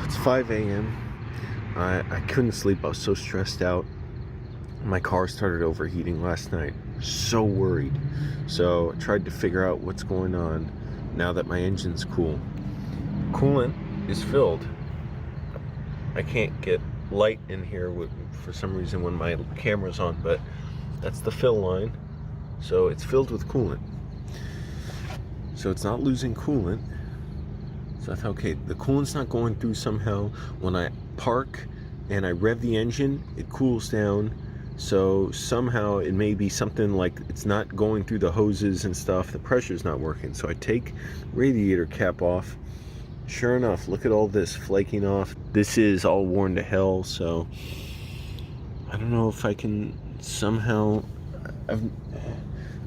It's 5 a.m. I couldn't sleep. I was so stressed out. My car started overheating last night. So worried. So I tried to figure out what's going on now that my engine's cool. Coolant is filled. I can't get light in here for some reason when my camera's on, but that's the fill line. So it's filled with coolant. So it's not losing coolant. So I thought, okay, the coolant's not going through somehow. When I park and I rev the engine, it cools down. So somehow it may be something like it's not going through the hoses and stuff. The pressure's not working. So I take radiator cap off. Sure enough, look at all this flaking off. This is all worn to hell. So I don't know if I can somehow...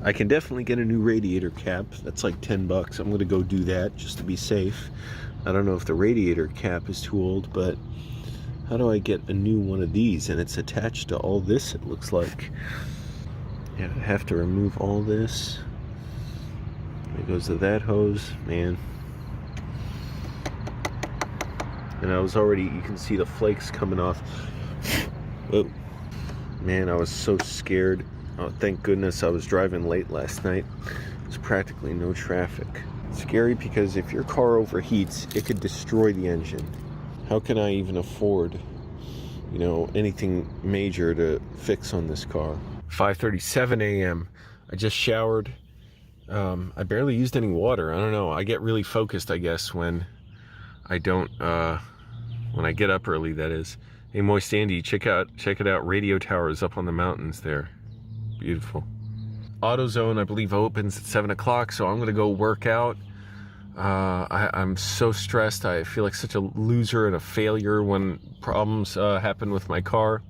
I can definitely get a new radiator cap. That's like 10 bucks. I'm gonna go do that just to be safe. I don't know if the radiator cap is too old, but how do I get a new one of these? And it's attached to all this, it looks like. Yeah, I have to remove all this. It goes to that hose, man. And I was already, you can see the flakes coming off. Whoa. Man, I was so scared. Oh, thank goodness I was driving late last night. There's practically no traffic. It's scary because if your car overheats, it could destroy the engine. How can I even afford, you know, anything major to fix on this car? 5:37 a.m. I just showered. I barely used any water. I don't know. I get really focused, I guess, when I don't, when I get up early, that is. Hey, Moist Andy, check it out. Radio tower is up on the mountains there. Beautiful. AutoZone, I believe, opens at 7 o'clock, so I'm gonna go work out. I'm so stressed. I feel like such a loser and a failure when problems happen with my car.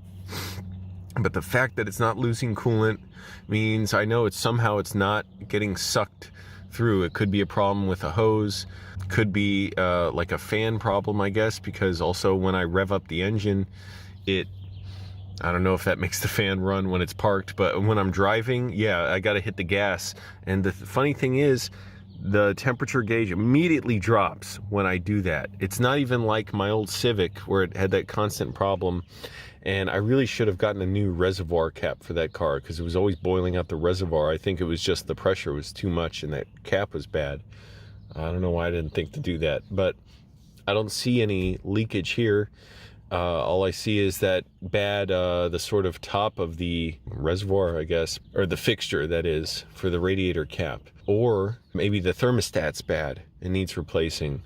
But the fact that it's not losing coolant means I know somehow it's not getting sucked through. It could be a problem with a hose. Could be like a fan problem, I guess, because also when I rev up the engine, I don't know if that makes the fan run when it's parked, but when I'm driving, yeah, I gotta hit the gas. And the funny thing is, the temperature gauge immediately drops when I do that. It's not even like my old Civic where it had that constant problem. And I really should have gotten a new reservoir cap for that car because it was always boiling out the reservoir. I think it was just the pressure was too much and that cap was bad. I don't know why I didn't think to do that, but I don't see any leakage here. All I see is that bad, the sort of top of the reservoir, I guess, or the fixture, that is, for the radiator cap. Or maybe the thermostat's bad and needs replacing,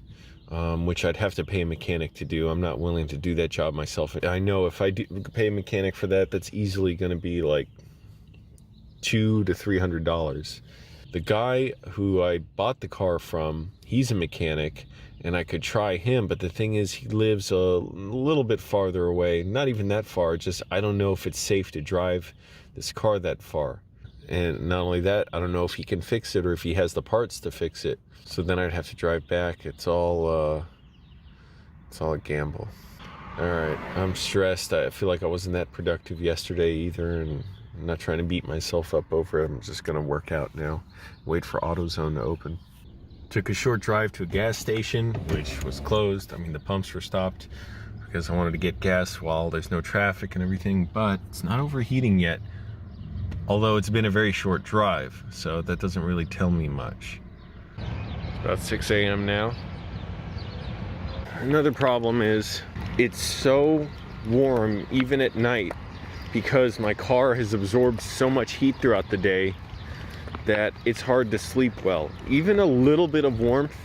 which I'd have to pay a mechanic to do. I'm not willing to do that job myself. I know if I do pay a mechanic for that, that's easily going to be like $200 to $300. The guy who I bought the car from, he's a mechanic, and I could try him, but the thing is he lives a little bit farther away. Not even that far, just I don't know if it's safe to drive this car that far. And not only that, I don't know if he can fix it or if he has the parts to fix it. So then I'd have to drive back. It's all a gamble. All right, I'm stressed. I feel like I wasn't that productive yesterday either, and I'm not trying to beat myself up over it. I'm just gonna work out now. Wait for AutoZone to open. Took a short drive to a gas station, which was closed. I mean, the pumps were stopped because I wanted to get gas while there's no traffic and everything, but it's not overheating yet. Although it's been a very short drive, so that doesn't really tell me much. It's about 6 a.m. now. Another problem is it's so warm even at night because my car has absorbed so much heat throughout the day that it's hard to sleep well. Even a little bit of warmth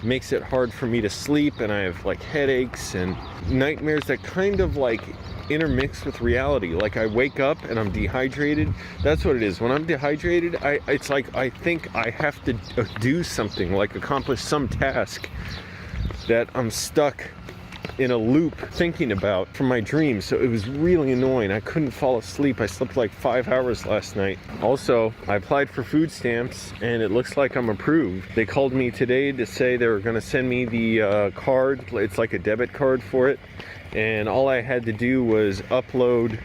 makes it hard for me to sleep, and I have like headaches and nightmares that kind of like intermix with reality. Like I wake up and I'm dehydrated. That's what it is. When I'm dehydrated, it's like I think I have to do something, like accomplish some task that I'm stuck in a loop thinking about from my dreams. So it was really annoying. I couldn't fall asleep. I slept like 5 hours last night. Also, I applied for food stamps and it looks like I'm approved. They called me today to say they were going to send me the card. It's like a debit card for it. And all I had to do was upload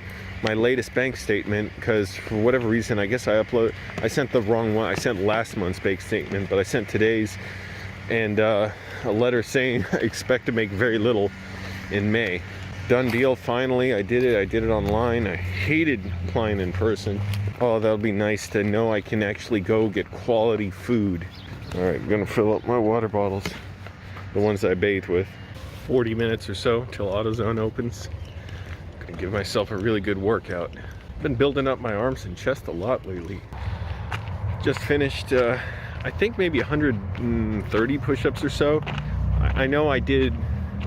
my latest bank statement, because for whatever reason, I guess I sent the wrong one. I sent last month's bank statement, but I sent today's, and a letter saying I expect to make very little. in May. Done deal, finally. I did it. I did it online. I hated applying in person. Oh, that'll be nice to know I can actually go get quality food. All right, I'm gonna fill up my water bottles, the ones I bathe with. 40 minutes or so till AutoZone opens. Gonna give myself a really good workout. Been building up my arms and chest a lot lately. Just finished, I think maybe 130 push-ups or so. I know I did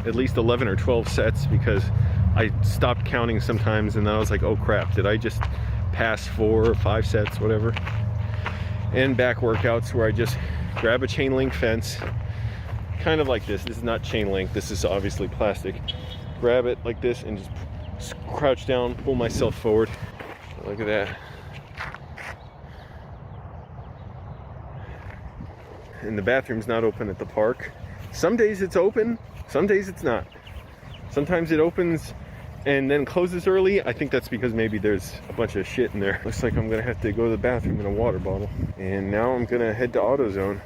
at least 11 or 12 sets because I stopped counting sometimes, and then I was like, oh crap, did I just pass 4 or 5 sets, whatever. And back workouts where I just grab a chain link fence, kind of like this. This is not chain link, this is obviously plastic. Grab it like this and just crouch down, pull myself forward. Look at that. And the bathroom's not open at the park. Some days it's open, some days it's not. Sometimes it opens and then closes early. I think that's because maybe there's a bunch of shit in there. Looks like I'm gonna have to go to the bathroom in a water bottle. And now I'm gonna head to AutoZone.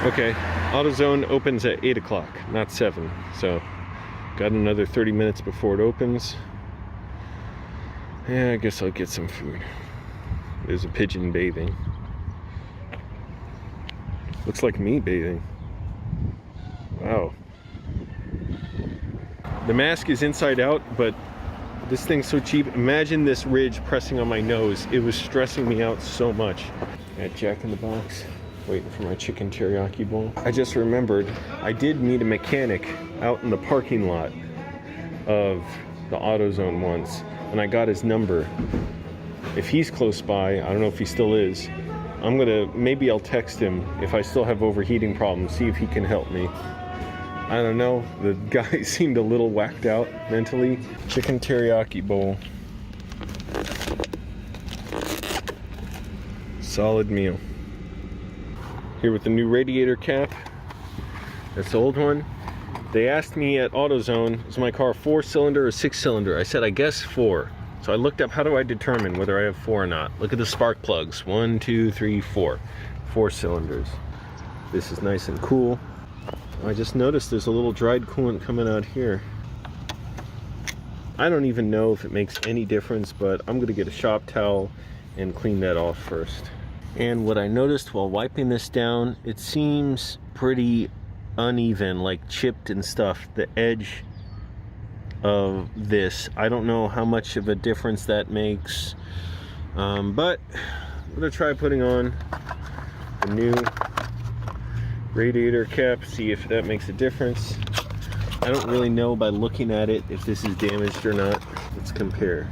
Okay, AutoZone opens at 8 o'clock, not 7. So, got another 30 minutes before it opens. Yeah, I guess I'll get some food. There's a pigeon bathing. Looks like me bathing. Wow. The mask is inside out, but this thing's so cheap. Imagine this ridge pressing on my nose. It was stressing me out so much. Got Jack in the Box, waiting for my chicken teriyaki bowl. I just remembered I did meet a mechanic out in the parking lot of the AutoZone once, and I got his number. If he's close by, I don't know if he still is, maybe I'll text him if I still have overheating problems, see if he can help me. I don't know, the guy seemed a little whacked out mentally. Chicken teriyaki bowl. Solid meal. Here with the new radiator cap. That's the old one. They asked me at AutoZone, is my car 4-cylinder or 6-cylinder? I said, I guess 4. So I looked up, how do I determine whether I have 4 or not? Look at the spark plugs. 1, 2, 3, 4. 4 cylinders. This is nice and cool. I just noticed there's a little dried coolant coming out here. I don't even know if it makes any difference, but I'm gonna get a shop towel and clean that off first. And what I noticed while wiping this down, it seems pretty uneven, like chipped and stuff. The edge of this, I don't know how much of a difference that makes, but I'm gonna try putting on the new radiator cap, see if that makes a difference. I don't really know by looking at it if this is damaged or not. Let's compare.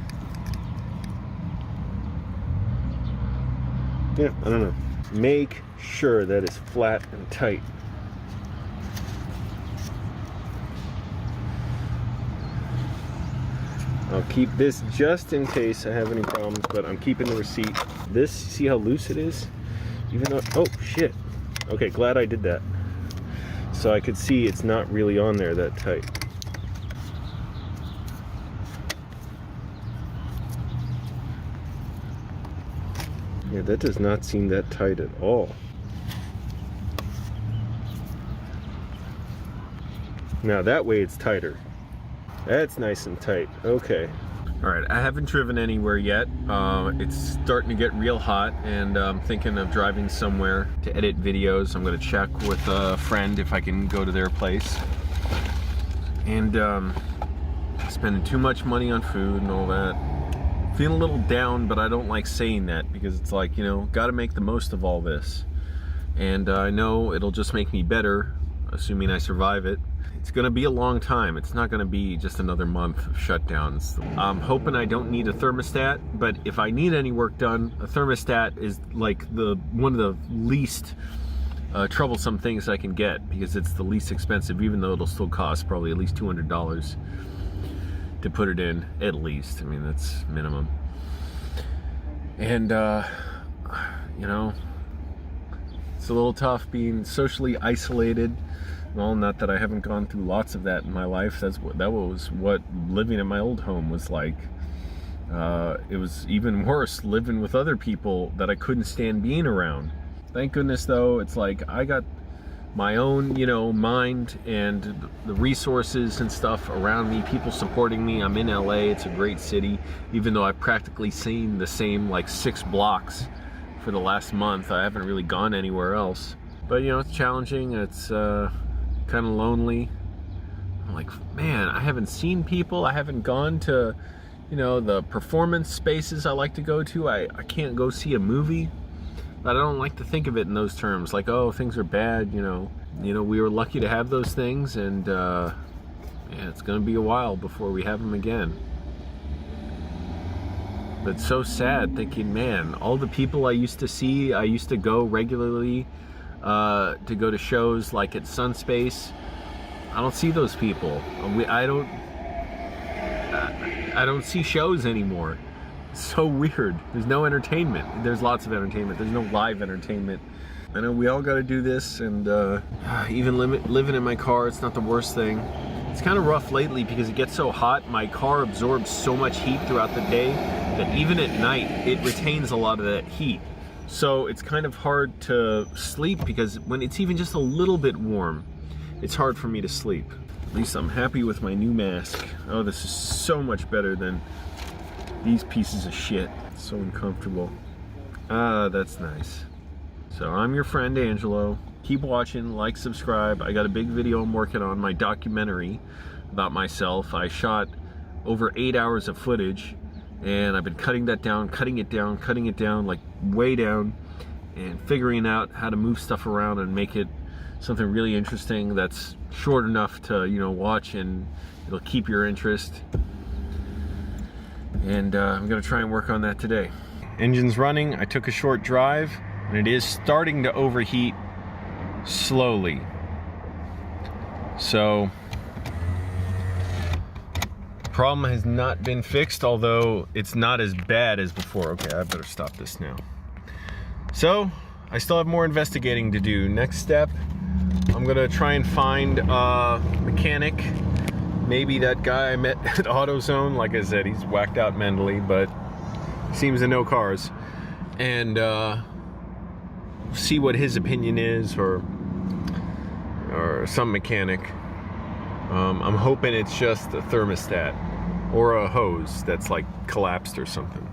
Yeah, I don't know. Make sure that it's flat and tight. I'll keep this just in case I have any problems, but I'm keeping the receipt. This, see how loose it is? Even though, oh shit. Okay, glad I did that. So I could see it's not really on there that tight. Yeah, that does not seem that tight at all. Now that way it's tighter. That's nice and tight. Okay. All right, I haven't driven anywhere yet. It's starting to get real hot, and I'm thinking of driving somewhere to edit videos. I'm gonna check with a friend if I can go to their place. And spending too much money on food and all that. Feeling a little down, but I don't like saying that because it's like, you know, gotta make the most of all this. And I know it'll just make me better, assuming I survive it. It's gonna be a long time. It's not gonna be just another month of shutdowns. I'm hoping I don't need a thermostat, but if I need any work done, a thermostat is like one of the least troublesome things I can get because it's the least expensive, even though it'll still cost probably at least $200 to put it in, at least. I mean, that's minimum. And, you know, it's a little tough being socially isolated. Well, not that I haven't gone through lots of that in my life. That was what living in my old home was like. It was even worse living with other people that I couldn't stand being around. Thank goodness, though, it's like I got my own, you know, mind and the resources and stuff around me, people supporting me. I'm in LA, it's a great city, even though I've practically seen the same like 6 blocks for the last month. I haven't really gone anywhere else. But you know, it's challenging, it's kind of lonely. I'm like, man, I haven't seen people, I haven't gone to, you know, the performance spaces I like to go to. I can't go see a movie. But I don't like to think of it in those terms, like, oh, things are bad, you know, we were lucky to have those things, and yeah, it's gonna be a while before we have them again. But it's so sad thinking, man, all the people I used to see, I used to go regularly to go to shows like at Sunspace. I don't see those people. I don't see shows anymore. So weird. There's no entertainment. There's lots of entertainment. There's no live entertainment. I know we all got to do this, and even living in my car, it's not the worst thing. It's kind of rough lately because it gets so hot. My car absorbs so much heat throughout the day that even at night, it retains a lot of that heat. So it's kind of hard to sleep because when it's even just a little bit warm, it's hard for me to sleep. At least I'm happy with my new mask. Oh, this is so much better than these pieces of shit. It's so uncomfortable. Ah, that's nice. So I'm your friend Angelo. Keep watching, like, subscribe. I got a big video I'm working on, my documentary about myself. I shot over 8 hours of footage, and I've been cutting that down, cutting it down, like way down, and figuring out how to move stuff around and make it something really interesting that's short enough to, you know, watch, and it'll keep your interest. And I'm gonna try and work on that today. Engine's running. I took a short drive, and it is starting to overheat slowly. So, problem has not been fixed, although it's not as bad as before. Okay, I better stop this now. So, I still have more investigating to do. Next step, I'm gonna try and find a mechanic. Maybe that guy I met at AutoZone. Like I said, he's whacked out mentally, but seems to know cars. And see what his opinion is, or some mechanic. I'm hoping it's just a thermostat or a hose that's like collapsed or something.